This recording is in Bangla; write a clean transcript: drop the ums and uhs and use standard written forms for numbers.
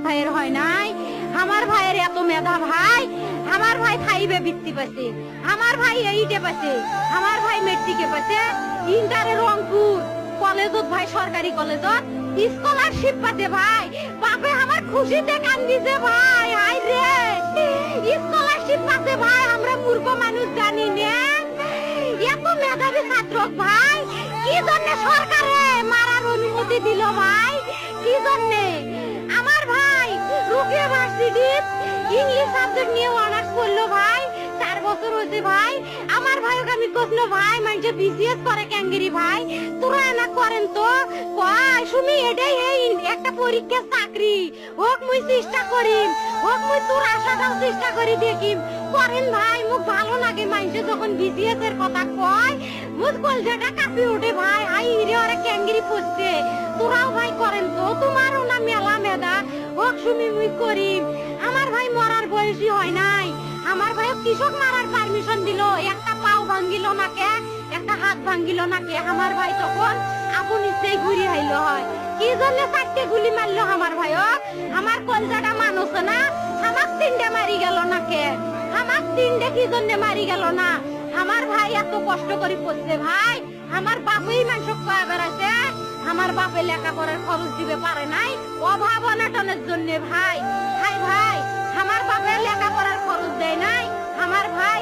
ভাইয়ের হয় নাই। আমার ভাইয়ের এত মেধা ভাই, আমার ভাই 5 বৃত্তি পাইছে, আমার ভাই 8 পাইছে, আমার ভাই মেট্রিকে পাইছে, ইন্টারে রংপুর কলেজত ভাই, সরকারি কলেজত স্কলারশিপ পাতে ভাই। বাপে আমার খুশিতে কান্দিছে ভাই, হাই রে স্কলারশিপ পাতে ভাই। আমরা মূর্খ মানুষ জানি না এত মেধাবী ছাত্র ভাই কি জন্য সরকারে মারার অনুমতি দিল ভাই, কি জন্য? আমার ভাই রুকিয়া ভার্সিটি ইংলিশ সাবজেক্ট নিয়ে অনার্স করলো ভাই, 4 বছর হয়েছে ভাই। আমার ভাইকে আমি কইলো ভাই মানে বিসিএস করে ক্যাঙ্গেরি ভাই, তোরা না করেন তো কয় শুনি এটাই এই একটা পরীক্ষা চাকরি হোক, মুই চেষ্টা করি হোক, মুই তোর আশাটাও চেষ্টা করি দেখি করেন ভাই। মুখ ভালো লাগে মানুষে যখন বিসিএস এর কথা কয়, মুখ কলজাটা কাঁপি ওঠে ভাই, হাই রে ওরা ক্যাঙ্গেরি পড়ছে। তোরাও ভাই করেন তো, তোমারও না মেলা মেধা হোক, শুনি মুই করি। আমার ভাই মরার বয়সী হয় নাই, আমার ভাই কৃষক মারার পারমিশন দিল, একটা পাও ভাঙ্গিল নাকে, একটা হাত ভাঙ্গিল নাকে। আমার ভাই তখন আপন ইচ্ছেই ঘুরি আইল হয়, কি জন্য 4টে গুলি মারলো আমার ভাই। আমার কলজাটা মানুষ না, আমার 3টে মারি গেল নাকে, আমার 3টে কি জন্য মারি গেল না? আমার ভাই এত কষ্ট করে পড়ছে ভাই, আমার বাপই মানুষ কয়া বেড়াইছে, আমার বাপে লেখাপড়ার খরচ দিবে পারে নাই অভাব অনাটনের জন্য ভাই। ভাই ভাই আমার বাপে লেখাপড়ার খরচ দেয় নাই, আমার ভাই